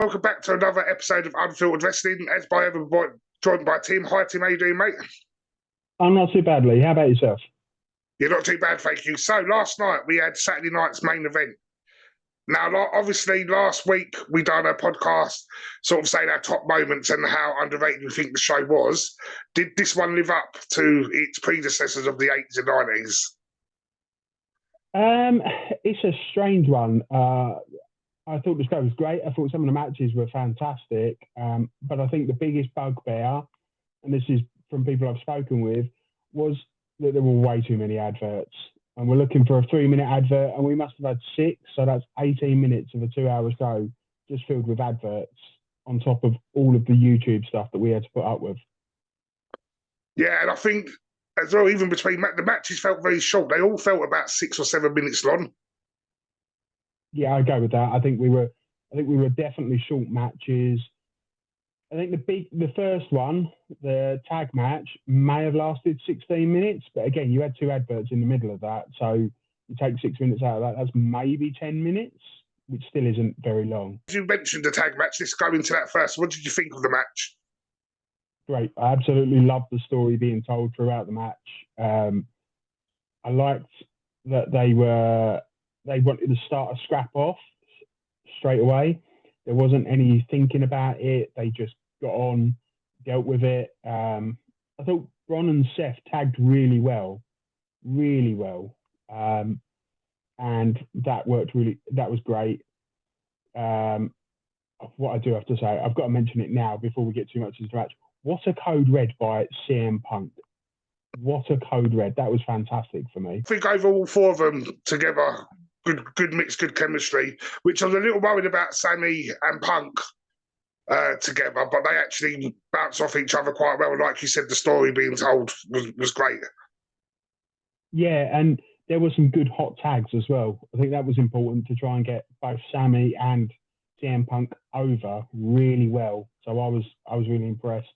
Welcome back to another episode of Unfiltered Wrestling, as by everybody, joined by Tim. Hi, Tim. How you doing, mate? I'm not too badly. How about yourself? You're not too bad, thank you. So, last night we had Saturday night's main event. Now, obviously, last week we done a podcast sort of saying our top moments and how underrated we think the show was. Did this one live up to its predecessors of the 80s and 90s? It's a strange one. I thought the show was great. I thought some of the matches were fantastic. But I think the biggest bugbear, and this is from people I've spoken with, was that there were way too many adverts. And we're looking for a 3-minute advert, and we must have had 6. So that's 18 minutes of a 2-hour show just filled with adverts on top of all of the YouTube stuff that we had to put up with. Yeah, and I think as well, even between the matches felt very short. They all felt about 6 or 7 minutes long. Yeah, I go with that. I think we were definitely short matches. I think the first one, the tag match, may have lasted 16 minutes, but again, you had 2 adverts in the middle of that, so you take 6 minutes out of that, that's maybe 10 minutes, which still isn't very long. As you mentioned the tag match, let's go into that first. What did you think of the match? Great. I absolutely loved the story being told throughout the match. I liked that they wanted to start a scrap off straight away. There wasn't any thinking about it. They just got on, dealt with it. I thought Ron and Seth tagged really well. And that worked really, that was great. What I do have to say, I've got to mention it now before we get too much into the match. What a code red by CM Punk. What a code red. That was fantastic for me. I think over all 4 of them together, good mix, good chemistry, which I was a little worried about Sammy and Punk together, but they actually bounce off each other quite well. Like you said, the story being told was great. Yeah, and there were some good hot tags as well. I think that was important to try and get both Sammy and CM Punk over really well. So I was really impressed.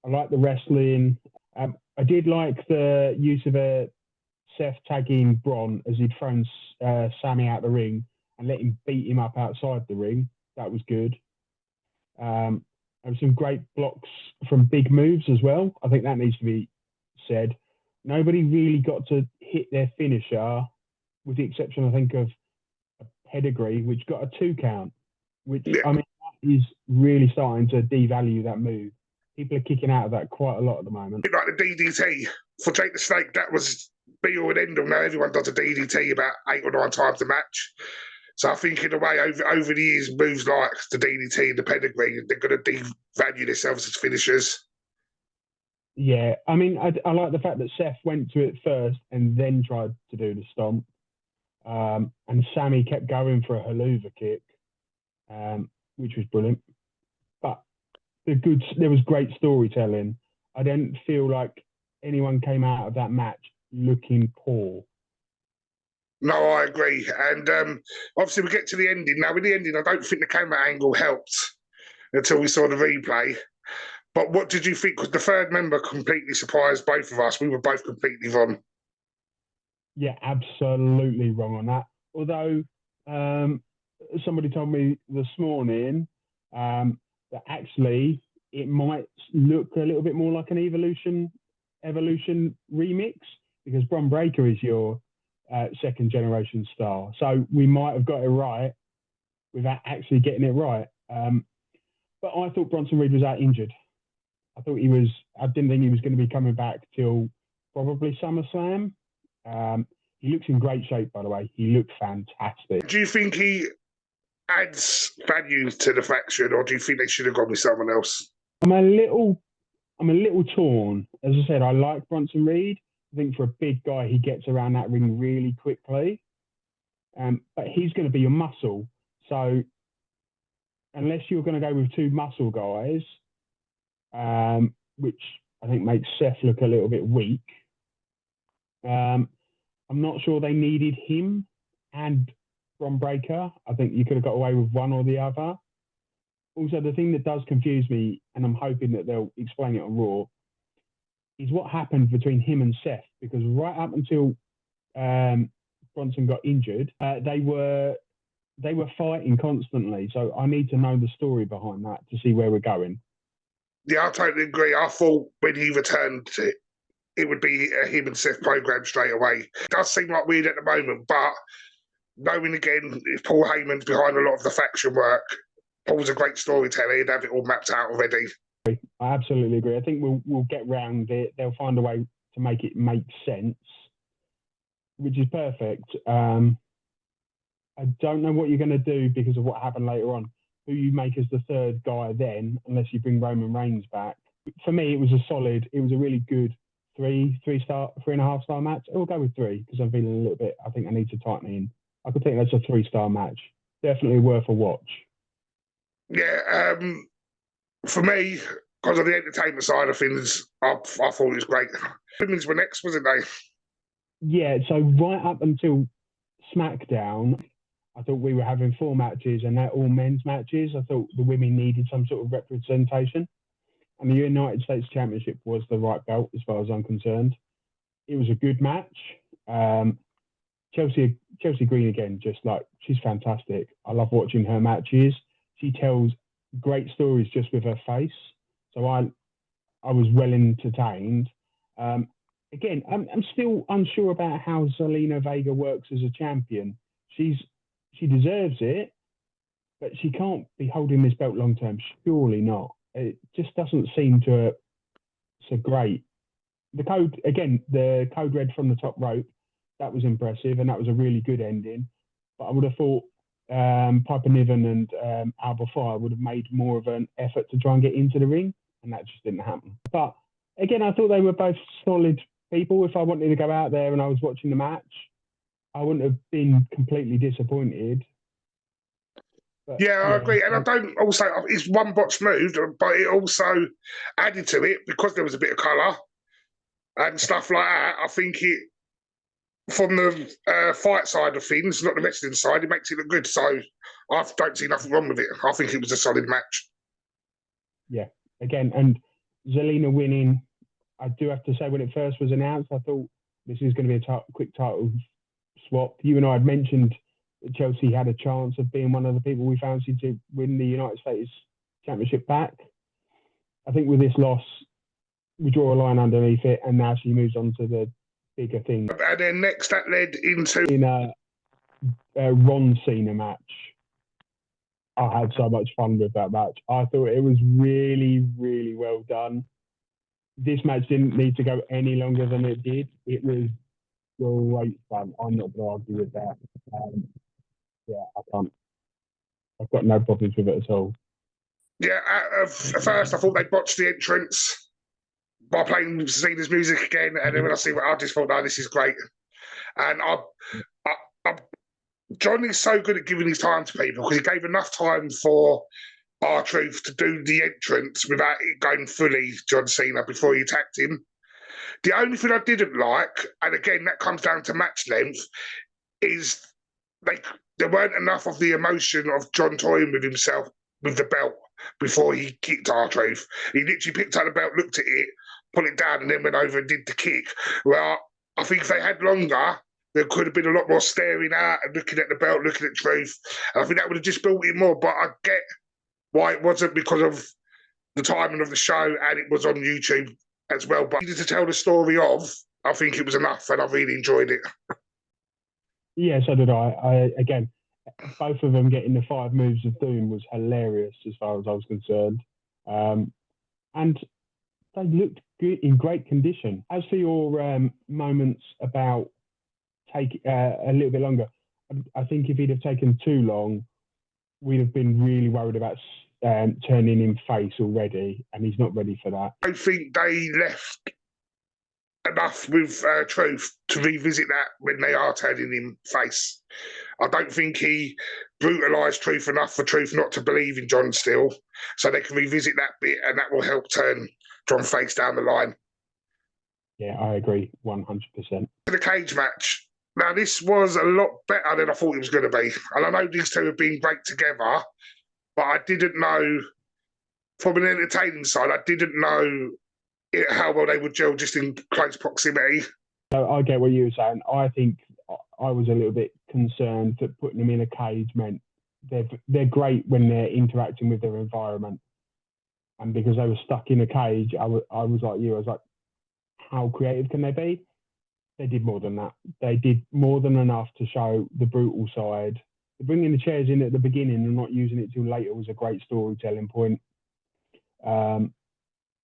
I like the wrestling. I did like the use of a Seth tagging Bron as he'd thrown Sammy out the ring and let him beat him up outside the ring. That was good. There were some great blocks from big moves as well. I think that needs to be said. Nobody really got to hit their finisher, with the exception, I think, of a pedigree, which got a 2 count, which, yeah. I mean, that is really starting to devalue that move. People are kicking out of that quite a lot at the moment. Like the DDT for Jake the Snake, that was be all and end all. Now everyone does a DDT about 8 or 9 times a match. So I think in a way, over the years, moves like the DDT and the pedigree, they're going to devalue themselves as finishers. Yeah, I mean, I like the fact that Seth went to it first and then tried to do the stomp. And Sammy kept going for a haluva kick, which was brilliant. But there was great storytelling. I didn't feel like anyone came out of that match looking poor. No, I agree. And obviously we get to the ending. Now, with the ending, I don't think the camera angle helped until we saw the replay. But what did you think? Because the third member completely surprised both of us. We were both completely wrong. Yeah, absolutely wrong on that. Although somebody told me this morning that actually it might look a little bit more like an Evolution remix, because Bron Breakker is your second generation star. So we might have got it right without actually getting it right. But I thought Bronson Reed was out injured. I didn't think he was going to be coming back till probably SummerSlam. He looks in great shape, by the way. He looked fantastic. Do you think he adds value to the faction, or do you think they should have gone with someone else? I'm a little torn. As I said, I like Bronson Reed. I think for a big guy, he gets around that ring really quickly. But he's going to be your muscle. So unless you're going to go with 2 muscle guys, which I think makes Seth look a little bit weak, I'm not sure they needed him and Bron Breakker. I think you could have got away with one or the other. Also, the thing that does confuse me, and I'm hoping that they'll explain it on Raw, is what happened between him and Seth. Because right up until Bronson got injured, they were they were fighting constantly. So I need to know the story behind that to see where we're going. Yeah, I totally agree. I thought when he returned, it would be a him and Seth program straight away. It does seem like weird at the moment, but knowing again, if Paul Heyman's behind a lot of the faction work, Paul's a great storyteller. He'd have it all mapped out already. I absolutely agree. I think we'll get round it. They'll find a way to make it make sense, which is perfect. I don't know what you're going to do because of what happened later on. Who you make as the third guy then, unless you bring Roman Reigns back. For me, it was a really good three and a half star match. I'll go with 3 because I'm feeling a little bit, I think I need to tighten in. I could think that's a 3-star match. Definitely worth a watch. Yeah, for me, because of the entertainment side of things, I thought it was great. Women's were next, wasn't they? Yeah, so right up until SmackDown, I thought we were having 4 matches and they're all men's matches. I thought the women needed some sort of representation. And the United States Championship was the right belt as far as I'm concerned. It was a good match. Chelsea Green again, just like she's fantastic. I love watching her matches. She tells great stories just with her face. So I was well entertained. Again, I'm still unsure about how Zelina Vega works as a champion. She deserves it, but she can't be holding this belt long term. Surely not. It just doesn't seem to so great. The code red from the top rope, that was impressive, and that was a really good ending. But I would have thought Piper Niven and Alba Fire would have made more of an effort to try and get into the ring, and that just didn't happen. But again, I thought they were both solid people. If I wanted to go out there and I was watching the match, I wouldn't have been completely disappointed. But, yeah, I agree. And I don't also, it's one botch move, but it also added to it because there was a bit of colour and stuff like that. I think it, from the fight side of things, not the wrestling side, it makes it look good. So I don't see nothing wrong with it. I think it was a solid match. Yeah, again, and Zelina winning, I do have to say, when it first was announced, I thought this is going to be a quick title swap. You and I had mentioned that Chelsea had a chance of being one of the people we fancied to win the United States Championship back. I think with this loss, we draw a line underneath it, and now she moves on to the bigger thing. And then next, that led into in a Ron Cena match. I had so much fun with that match. I thought it was really, really well done. This match didn't need to go any longer than it did. It was great fun. I'm not going to argue with that. Yeah, I can't. I've got no problems with it at all. Yeah, at first I thought they botched the entrance by playing Cena's music again, and then when I see what I just thought, no, this is great. And John is so good at giving his time to people because he gave enough time for R-Truth to do the entrance without it going fully John Cena before he attacked him. The only thing I didn't like, and again, that comes down to match length, is there weren't enough of the emotion of John toying with himself with the belt before he kicked R-Truth. He literally picked up the belt, looked at it, put it down, and then went over and did the kick. Well, I think if they had longer, there could have been a lot more staring out and looking at the belt, looking at Truth. And I think that would have just built it more. But I get why it wasn't because of the timing of the show and it was on YouTube as well. But to tell the story of, I think it was enough and I really enjoyed it. Yeah, so did I. Again, both of them getting the 5 moves of doom was hilarious as far as I was concerned. And they looked good, in great condition. As for your moments about take a little bit longer, I think if he'd have taken too long, we'd have been really worried about turning him face already, and he's not ready for that. I think they left enough with Truth to revisit that when they are turning him face. I don't think he brutalised Truth enough for Truth not to believe in John still, so they can revisit that bit, and that will help turn John face down the line. Yeah, I agree 100%. The cage match. Now, this was a lot better than I thought it was going to be. And I know these two have been great together, but I didn't know, from an entertaining side, I didn't know how well they would gel just in close proximity. So I get what you were saying. I think I was a little bit concerned that putting them in a cage meant they're great when they're interacting with their environment. And because they were stuck in a cage, I was like you. I was like, how creative can they be? They did more than that. They did more than enough to show the brutal side. Bringing the chairs in at the beginning and not using it till later was a great storytelling point. The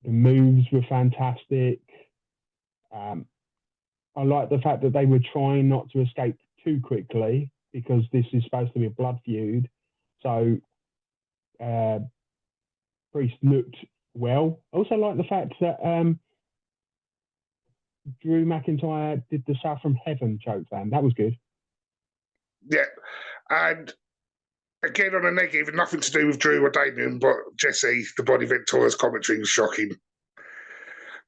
moves were fantastic. I like the fact that they were trying not to escape too quickly because this is supposed to be a blood feud. So Priest looked well. I also like the fact that Drew McIntyre did the South from Heaven chokestand. That was good. Yeah. And again, on a negative, nothing to do with Drew or Damien, but Jesse, the Body Ventura's commentary was shocking.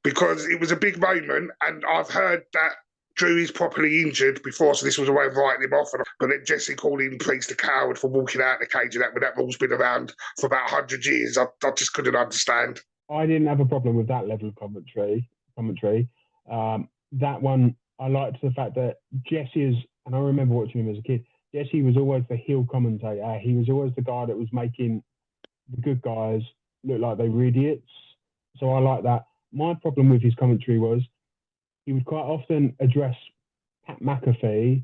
Because it was a big moment, and I've heard that Drew is properly injured before, so this was a way of writing him off. But then Jesse calling Priest a coward for walking out of the cage, and that rule's been around for about 100 years. I just couldn't understand. I didn't have a problem with that level of commentary. That one, I liked the fact that Jesse is, and I remember watching him as a kid, Jesse was always the heel commentator. He was always the guy that was making the good guys look like they were idiots. So I like that. My problem with his commentary was he would quite often address Pat McAfee,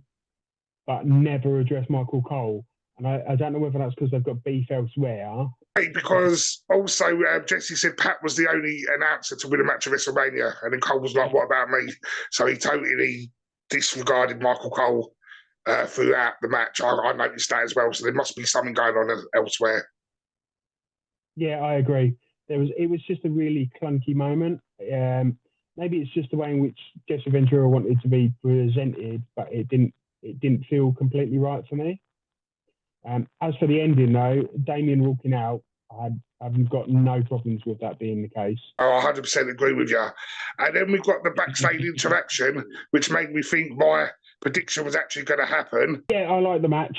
but never address Michael Cole. And I don't know whether that's because they've got beef elsewhere. Because also Jesse said Pat was the only announcer to win a match at WrestleMania, and then Cole was like, "What about me?" So he totally disregarded Michael Cole throughout the match. I noticed that as well. So there must be something going on elsewhere. Yeah, I agree. It was just a really clunky moment. Maybe it's just the way in which Jesse Ventura wanted to be presented, but it didn't feel completely right for me. As for the ending, though, Damien walking out, I've got no problems with that being the case. Oh, I 100% agree with you. And then we've got the backstage interaction, which made me think my prediction was actually going to happen. Yeah, I like the match.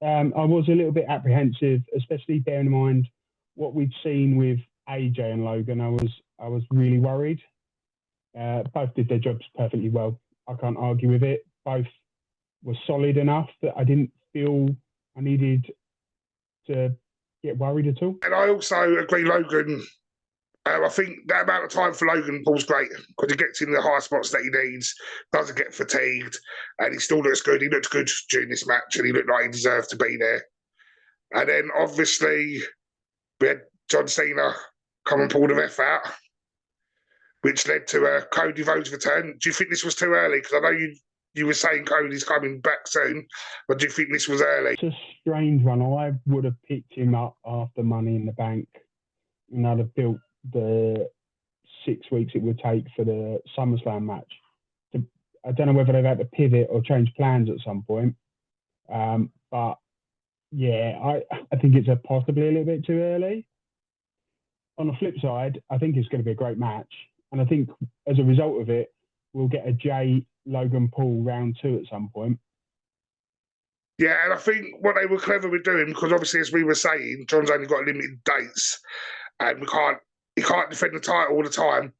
I was a little bit apprehensive, especially bearing in mind what we'd seen with AJ and Logan. I was really worried. Both did their jobs perfectly well. I can't argue with it. Both were solid enough that I didn't feel I needed to get worried at all. And I also agree, Logan. I think that amount of time for Logan Paul's great because he gets in the high spots that he needs, doesn't get fatigued, and he still looks good. He looked good during this match, and he looked like he deserved to be there. And then obviously we had John Cena come and pull the ref out, which led to Cody Rhodes' return. Do you think this was too early? Because I know you were saying Cody's coming back soon, but do you think this was early? It's a strange one. I would have picked him up after Money in the Bank, and I'd have built the 6 weeks it would take for the SummerSlam match. I don't know whether they've had to pivot or change plans at some point. But yeah, I think it's possibly a little bit too early. On the flip side, I think it's going to be a great match. And I think as a result of it, we'll get a Jay Logan Paul round 2 at some point. Yeah, and I think what they were clever with doing, because obviously, as we were saying, John's only got limited dates, and he can't defend the title all the time.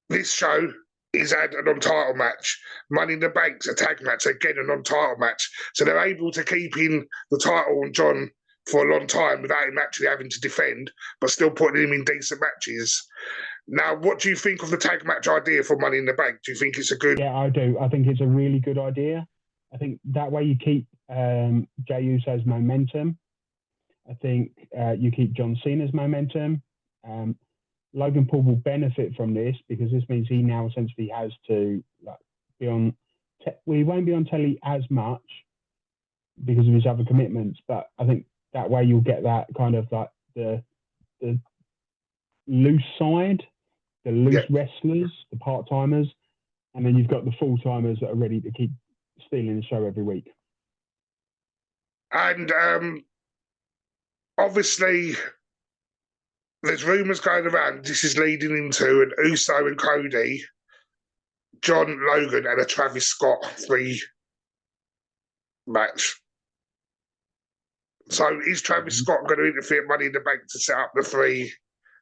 This show is had a non-title match. Money in the Bank's a tag match, again a non-title match. So they're able to keep in the title on John for a long time without him actually having to defend, but still putting him in decent matches. Now, what do you think of the tag match idea for Money in the Bank? Do you think it's a good... Yeah, I do. I think it's a really good idea. I think that way you keep Jey Uso's momentum. I think you keep John Cena's momentum. Logan Paul will benefit from this because this means he now essentially has to be on... he won't be on telly as much because of his other commitments, but I think that way you'll get that kind of like the loose side, the loose wrestlers, the part-timers, and then you've got the full-timers that are ready to keep stealing the show every week. And obviously, there's rumours going around. This is leading into an Uso and Cody, John Logan, and a Travis Scott 3 match. So is Travis Scott going to interfere Money in the Bank to set up the 3?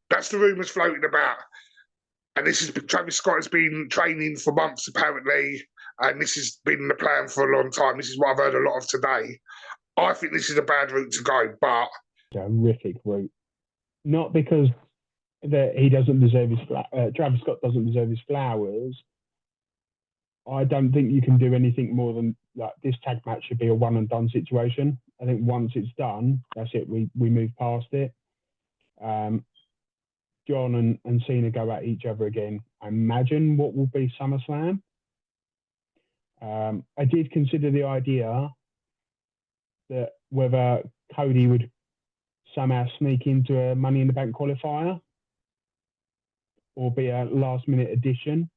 That's the rumours floating about. And this is Travis Scott has been training for months, apparently, and this has been the plan for a long time. This is what I've heard a lot of today. I think this is a bad route to go, but a horrific route. Not because that he doesn't deserve his Travis Scott doesn't deserve his flowers. I don't think you can do anything more than like this tag match should be a one and done situation. I think once it's done, that's it. We move past it. John and Cena go at each other again. I imagine what will be SummerSlam. I did consider the idea that whether Cody would somehow sneak into a Money in the Bank qualifier or be a last minute addition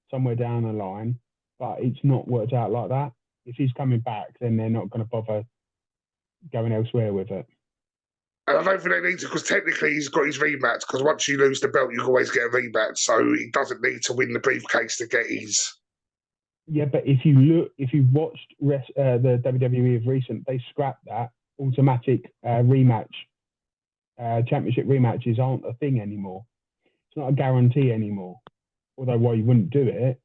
somewhere down the line, but it's not worked out like that. If he's coming back, then they're not going to bother going elsewhere with it. And I don't think they need to, because technically he's got his rematch, because once you lose the belt, you always get a rematch, so he doesn't need to win the briefcase to get his... Yeah, but if you watched the WWE of recent, they scrapped that automatic rematch. Championship rematches aren't a thing anymore. It's not a guarantee anymore. Although why you wouldn't do it,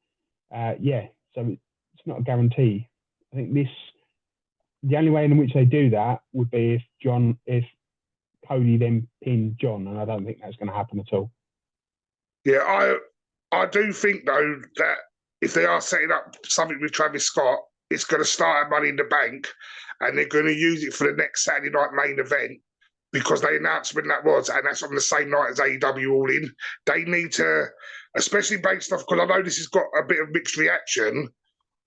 so it's not a guarantee. I think the only way in which they do that would be if Cody then pinned John, and I don't think that's going to happen at all. Yeah, I do think though that if they are setting up something with Travis Scott, it's going to start at Money in the Bank, and they're going to use it for the next Saturday night main event, because they announced when that was, and that's on the same night as AEW All In. They need to, especially based off, because I know this has got a bit of mixed reaction,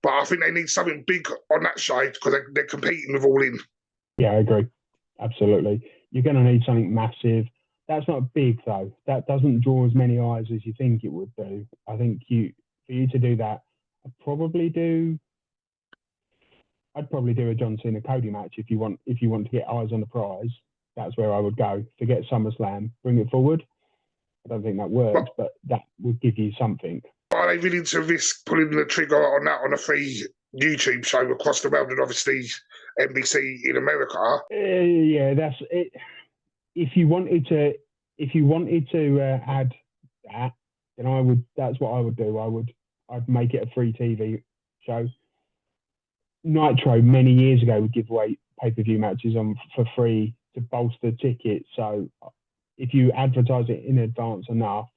but I think they need something big on that side because they're competing with All In. Yeah, I agree. Absolutely. You're going to need something massive. That's not big, though. That doesn't draw as many eyes as you think it would do. I think for you to do that, I'd probably do a John Cena Cody match if you want to get eyes on the prize. That's where I would go. Forget SummerSlam, bring it forward. I don't think that works, but that would give you something. Are they willing to risk pulling the trigger on that on a free YouTube show across the world, and obviously NBC in America? Yeah, that's it. If you wanted to add that, then that's what I would do. I'd make it a free TV show. Nitro many years ago would give away pay-per-view matches on for free to bolster tickets. So if you advertise it in advance enough,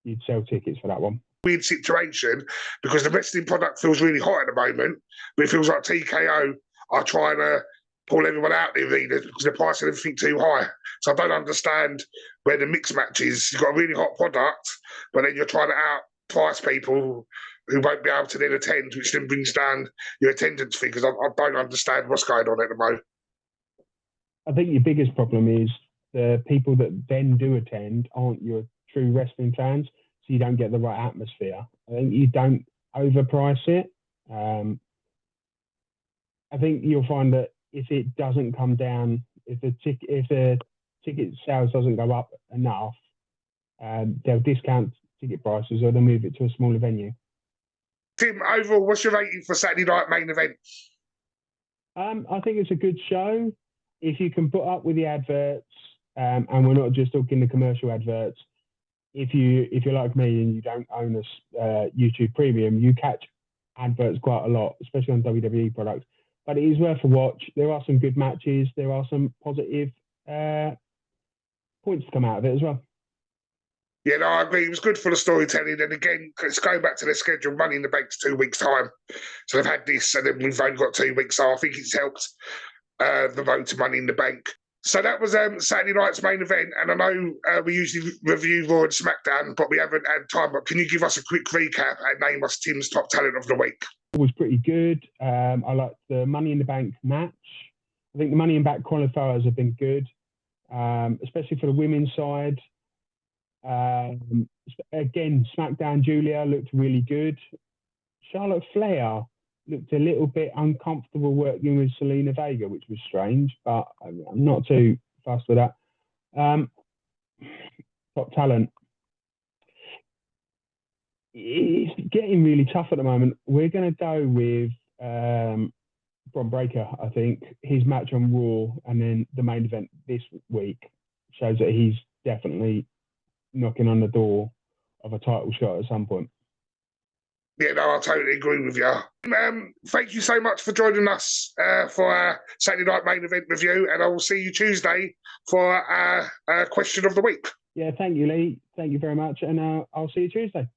you'd sell tickets for that one. Weird situation, because the wrestling product feels really hot at the moment, but it feels like TKO are trying to pull everyone out the arena because they're pricing everything too high. So I don't understand where the mixed match is. You've got a really hot product, but then you're trying to outprice people who won't be able to then attend, which then brings down your attendance figures. I don't understand what's going on at the moment. I think your biggest problem is the people that then do attend aren't your true wrestling fans, so you don't get the right atmosphere. I think you don't overprice it. I think you'll find that if it doesn't come down, if the ticket sales doesn't go up enough, they'll discount ticket prices or they'll move it to a smaller venue. Tim, overall, what's your rating for Saturday night main event? I think it's a good show. If you can put up with the adverts, and we're not just talking the commercial adverts, if you're like me and you don't own a YouTube Premium, you catch adverts quite a lot, especially on WWE products. But it is worth a watch. There are some good matches. There are some positive points to come out of it as well. Yeah, no, I agree. It was good for the storytelling. And again, it's going back to their schedule. Money in the Bank's 2 weeks' time. So they've had this, and then we've only got 2 weeks. So I think it's helped the road to Money in the Bank. So that was Saturday night's main event. And I know we usually review Raw and SmackDown, but we haven't had time. But can you give us a quick recap and name us Tim's top talent of the week? It was pretty good. I liked the Money in the Bank match. I think the Money in the Bank qualifiers have been good, especially for the women's side. Again, SmackDown Julia looked really good. Charlotte Flair looked a little bit uncomfortable working with Selena Vega, which was strange, but I'm not too fussed with that. Top talent. It's getting really tough at the moment. We're going to go with Bron Breakker, I think. His match on Raw and then the main event this week shows that he's definitely knocking on the door of a title shot at some point. Yeah, no, I totally agree with you. Thank you so much for joining us for our Saturday Night Main Event review, and I will see you Tuesday for our question of the week. Yeah, thank you, Lee. Thank you very much, and I'll see you Tuesday.